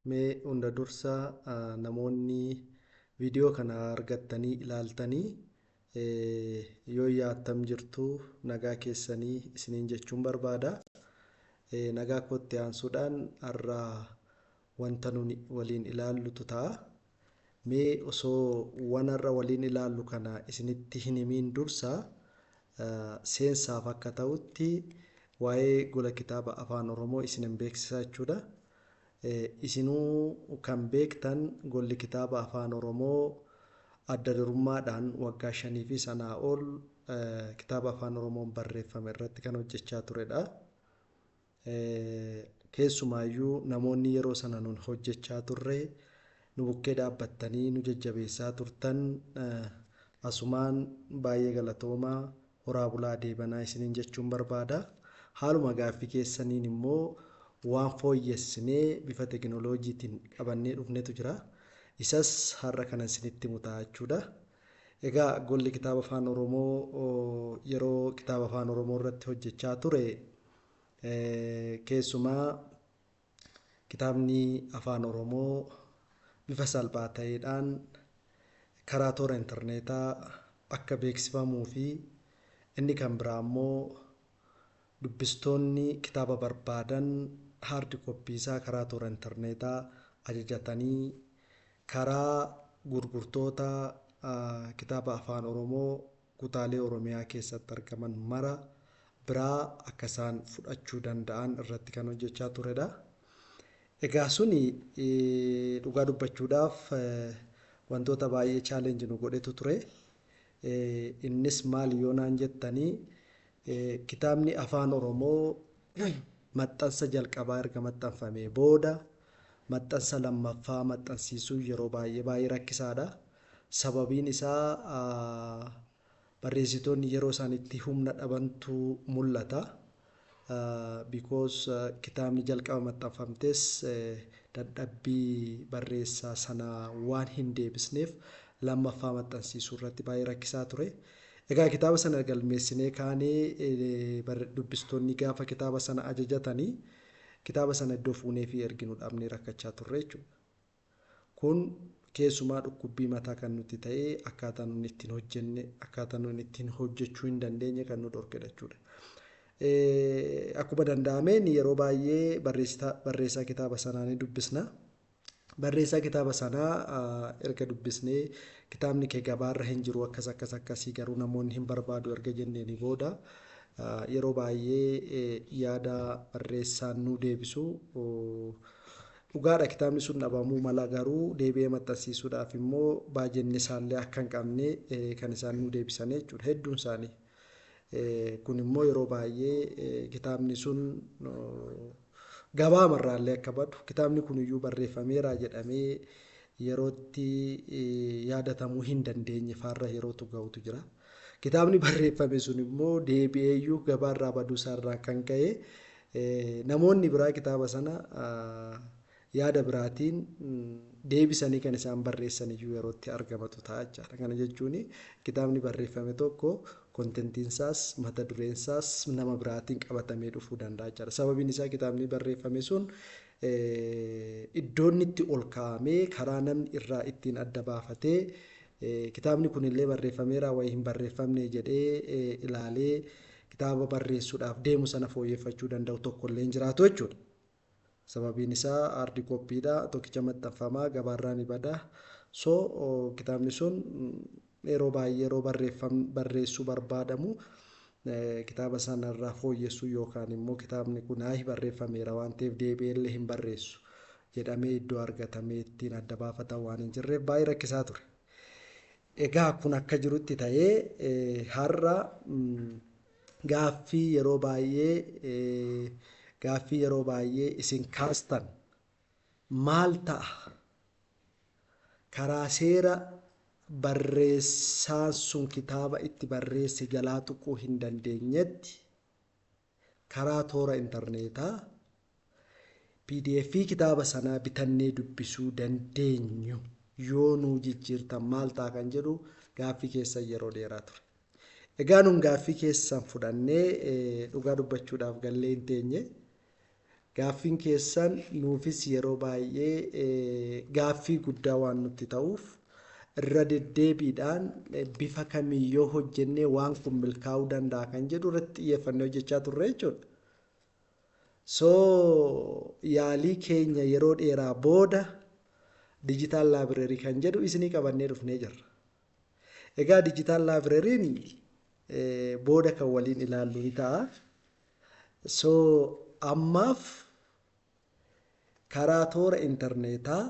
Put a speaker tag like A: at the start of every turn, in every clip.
A: Mee hunda dursaa namoonni viidiyoo kana argattanii ilaaltanii yoo yaattam jirtu nagaa keessanii isiniin jechuun barbaada. Nagaa kootti aansuudhaan har'aa wanta nuni waliin ilaallutu ta'a. Mee osoo waan har'a waliin ilaallu kana isinitti hin himiin dursaa seensaaf akka ta'utti waa'ee gola kitaaba afaan Oromoo isinin beeksisaa jechuudha. Isinuu kan beektan golli kitaaba afaan Oromoo adda durummaadhaan waggaa 5 fi sanaa ol kitaaba afaan Oromoon barreeffame irratti kan hojjechaa turedha. Keessumaayyuu namoonni yeroo sana nun hojjechaa turre nu bukkee dhaabbattanii nu jajjabeessaa turtan asumaan baay'ee galatoomaa horaa bulaa deebanaa isiniin jechuun barbaada. Haaluma gaaffii keessaniin immoo waan fooyyessinee bifa tekinooloojiitiin qabannee dhufnetu jira. Isas har'a kana isinitti mutaa jechuudha. Egaa golli kitaaba afaan Oromoo yeroo kitaaba afaan Oromoo irratti hojjechaa ture keessumaa kitaabni afaan Oromoo bifa salphaa ta'eedhaan karaa toora intarneetaa akka beeksifamuu fi inni kan biraa immoo dubbistoonni kitaaba barbaadan haardi koppii isaa karaa toora intarneetaa ajajatanii karaa gurgurtoota kitaaba afaan Oromoo kutaalee Oromiyaa keessatti argaman mara biraa akka isaan fudhachuu danda'an irratti kan hojjechaa turedha. Egaa suni dhugaa dubbachuudhaaf wantoota baay'ee chaalenji nu godhetu ture. Innis maal yoo naan jettanii kitaabni afaan Oromoo maxxansa jalqabaa erga maxxanfamee booda maxxansa lammaffaa maxxansiisuu yeroo baay'ee rakkisaadha. Sababiin isaa barreessitoonni yeroo isaanitti humna dhabantu mul'ata. Because kitaabni jalqaba maxxanfamtes dadhabbii barreessaa sanaa waan hin deebisneef lammaffaa maxxansiisuu irratti baay'ee rakkisaa ture. Egaa kitaaba sana galmeessinee kaanee dubbistoonni gaafa kitaaba sana ajajatanii kitaaba sana iddoo fuunee fi erginu dhabnee rakkachaa turre jechuudha. Kun keessumaa dhukkubbii mataa kan nuti ta'ee akkaataa nuti ittiin hojjenne akkaataa nuti ittiin hojjechuu hin dandeenye kan nu dhorkedha jechuudha. Akkuma danda'ameen yeroo baay'ee barreessaa kitaaba sanaa ni dubbisna. Barreessaa kitaaba sanaa erga dubbisnee kitaabni kee gabaarra hin jiru akkasii garuu namoonni hin barbaadu erga jenneeni booda yeroo baay'ee yaada barreessaan nu deebisu dhugaadha. Kitaabni sun dhabamuu mala garuu deebi'ee maxxansiisuudhaaf immoo baajennee isaallee akka hin qabne kan isaan nu deebisan jechuudha hedduun isaanii. Kun immoo yeroo baay'ee kitaabni sun gabaa marraallee akka badu kitaabni kun iyyuu barreeffameera jedhamee yerootti yaadatamuu hin dandeenye faarra yerootu ga'utu jira. Kitaabni barreeffame sun immoo deebi'ee iyyuu gabaarraa baduu isaarraa kan ka'e namoonni biraa kitaaba sana yaada biraatiin deebisanii kan isaan barreessan iyyuu yerootti argamatu ta'a jechaadha. Kana jechuun kitaabni barreeffame tokko kontentiinsaas mata dureensaas nama biraatiin qabatamee dhufuu danda'a jechaadha. Sababiin isaa kitaabni barreeffame sun iddoon itti ol kaa'amee karaa namni irraa ittiin adda baafatee kitaabni kunillee barreeffameera wayii hin barreeffamne jedhee ilaalee kitaaba barreessuudhaaf deemu sana fooyyeffachuu danda'u tokkollee hin jiraatu jechuudha. Sababiin isaa haardi koppiidha tokkicha maxxanfamaa gabaarraa ni bada. So kitaabni sun yeroo baay'ee yeroo barreessuu barbaadamu kitaaba sanarraa fooyyessuu yookaan immoo kitaabni kun barreeffameera waan ta'eef deebi'eellee hin barreessu jedhamee iddoo argatamee ittiin adda baafatan waan hin jirreef baay'ee rakkisaa ture. Egaa kun akka jirutti ta'ee har'a gaaffii yeroo baay'ee isin kaastan maal ta'a karaa seera barreessaan sun kitaaba itti barreesse jalaa tuquu hin dandeenyetti karaa toora intarneetaa PDF kitaaba sanaa bitannee dubbisuu dandeenyu yoo nuu jijjiirtan maal ta'a kan jedhu gaaffii keessan yeroo dheeraa ture. Egaa nun gaaffii keessan fudhannee dhugaa dubbachuudhaaf gallee hin teenye Gaaffiin keessan nuufis yeroo baay'ee gaaffii guddaa waan nutti ta'uuf irra deddeebiidhaan bifa kamiyyoo hojjennee waan kun milkaa'uu danda'a kan jedhu irratti xiyyeeffannee hojjechaa turre jechuudha. Yaalii keenya yeroo dheeraa booda digital library kan jedhu isinii qabannee dhufnee jirra. Egaa digital libraryin booda kan waliin ilaallu ni ta'a. Ammaaf karaa toora intarneetaa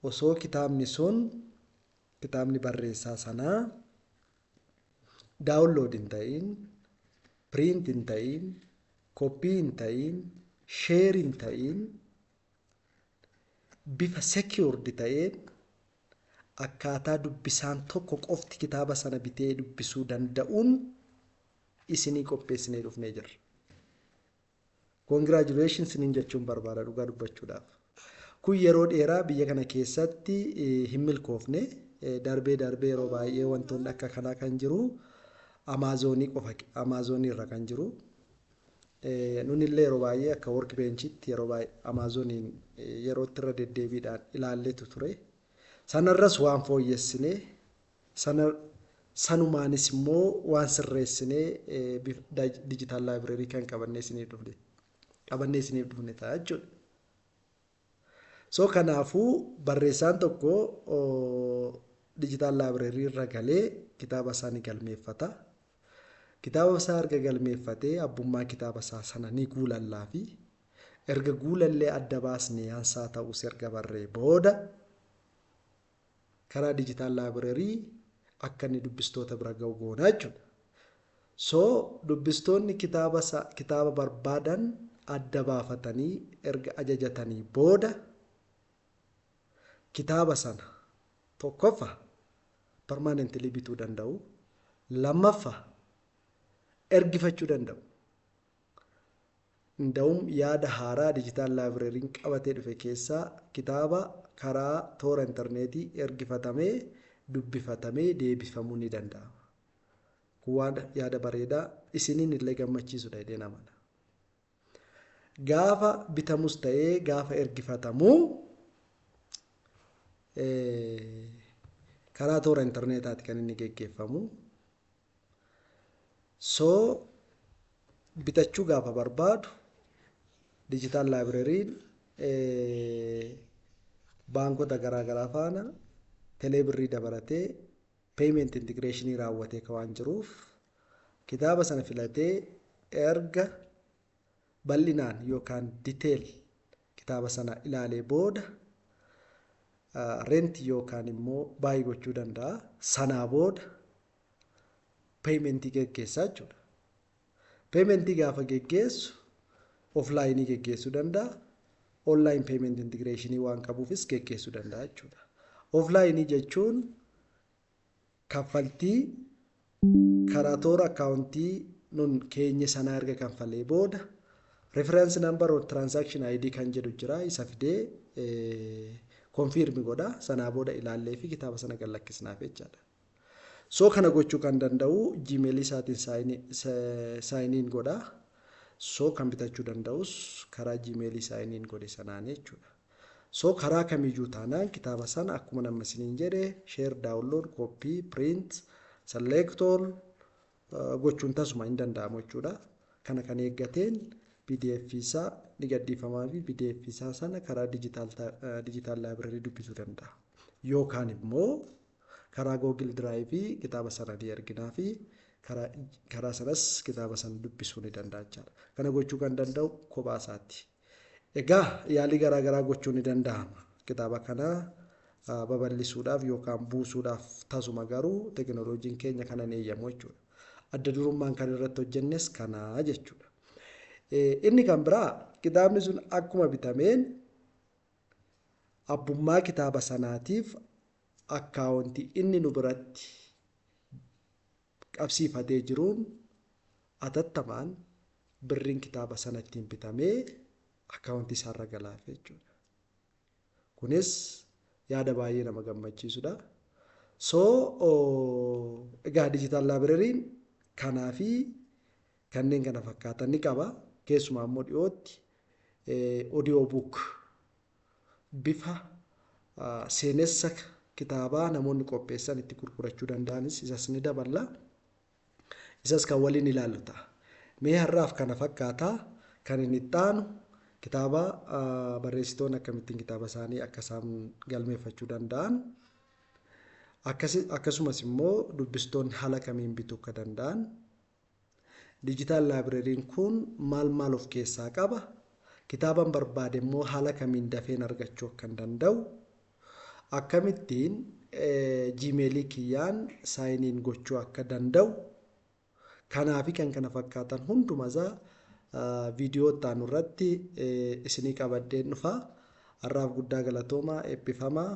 A: osoo kitaabni barreessaa sanaa daawunlood hin ta'in, piriint hin ta'in, koppii hin ta'in, sheer hin ta'in, bifa secured ta'een akkaataa dubbisaan tokko qofti kitaaba sana bitee dubbisuu danda'uun isinii qopheessinee dhufnee jirra. Congratulations nin jechuun barbaada dhugaa dubbachuudhaaf. Kun yeroo dheeraa biyya kana keessatti hin milkoofne darbee yeroo baay'ee wantoonni akka kanaa kan jiru Amaazonii irra kan jiru. Nunillee yeroo baay'ee akka workbenchitti yeroo baay'ee Amaazoniin yerootti irra deddeebiidhaan ilaalletu ture. Sanarras waan fooyyessinee sanumaanis immoo waan sirreessinee digital library kan qabannee isiniif dhufne ta'a jechuudha. Kanaafuu barreessaan tokko digital library irra galee kitaaba isaa ni galmeeffata. Kitaaba isaa erga galmeeffatee abbummaa kitaaba isaa sana ni guulallaa fi erga guulallee adda baasnee hansaa ta'us erga barree booda karaa digital library akka inni dubbistoota bira ga'u goonaa jechuudha. Dubbistoonni kitaaba barbaadan adda baafatanii erga ajajatanii booda kitaaba sana tokkoffaa permanently bituu danda'u, lammaffaa ergifachuu danda'u. Nda'um yaada haaraa digital libraryin qabatee dhufe keessaa kitaaba karaa toora intarneetii ergifatamee dubbifatamee deebifamuu ni danda'ama. Kun waan yaada bareedaa isiniin illee gammachiisudha jedhee namana. Gaafa bitamus ta'ee gaafa ergifatamuu karaa toora intarneetaati kan inni geggeeffamu. Bitachuu gaafa barbaadu digital libraryin baankota garaagaraa faana teeleebirrii dabalatee payment integration raawwatee waan jiruuf kitaaba sana filatee erga bal'inaan yookaan detail kitaaba sana ilaalee booda rent yookaan immoo baay'ee gochuu danda'a. Sanaa booda paymentii geggeessaa jechuudha. Paymentii gaafa geggeessu offline geggeessuu danda'a. Online payment integration waan qabuufis geggeessuu danda'a jechuudha. Offline jechuun kaffaltii karaa toora akkaawuntii nun keenya sanaa erga kanfalee booda reference number or transaction ID kan jedhu jira. Isa fidee confirm godha. Sanaa booda ilaallee fi kitaaba sana gallakkisnaaf jechaadha. Kana gochuu kan danda'u Gmail isaatiin sign in godha. Kan bitachuu danda'us karaa Gmail sign in godhe sanaan jechuudha. Karaa kamiyyuu taanaan kitaaba sana akkuma nama isiniin jedhe share, download, copy, print, select all gochuun tasuma hin danda'amu jechuudha. Kana kan eeggateen PDF isaa ni gadhiifamaa fi PDF isaa sana karaa digital library dubbisuu danda'a. Yookaan immoo karaa Google Drive kitaaba sana ni erginaa fi karaa sanas kitaaba sana dubbisuu ni danda'a jechuudha. Kana gochuu kan danda'u kophaa isaati. Egaa yaalii garaagaraa gochuu ni danda'ama. Kitaaba kana babal'isuudhaaf yookaan buusuudhaaf tasuma garuu teknooloojiin keenya kana ni eeyyamu jechuudha. Adda durummaan kan irratti hojjennes kana jechuudha. Inni kan biraa kitaabni sun akkuma bitameen abbummaa kitaaba sanaatiif akkaawuntii inni nu biratti qabsiifatee jiruun atattamaan birriin kitaaba sana ittiin bitamee akkaawuntii isaarra galaaf jechuudha. Kunis yaada baay'ee nama gammachiisudha. Egaa digital libraryin kanaa fi kanneen kana fakkaatan ni qaba. keessumaa immoo dhiyootti audio book bifa seenessa kitaabaa namoonni qopheessan itti gurgurachuu danda'anis isas ni daballa. Isas kan waliin ilaallu ta'a. Mee har'aaf kana fakkaataa kan inni ittaanu kitaaba barreessitoonni akkamittiin kitaaba isaanii akka isaan galmeeffachuu danda'an akkasumas immoo dubbistoonni haala kamiin bituu akka danda'an digital librariin kun maal of keessaa qaba kitaaban barbaade immoo haala kamiin dafeen argachuu akka danda'u akkamittiin gmailii kiyyaan saayiniin gochuu akka danda'u kanaafi kan kana fakkaatan hundumasaa viidiyoo ittaanu irratti isinii qabadheen dhufa. Har'aaf guddaa galatoomaa eebbifamaa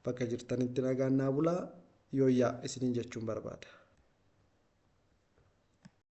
A: bakka jirtanitti nagaan naa bulaa yooyyaa isiniin jechuun barbaada.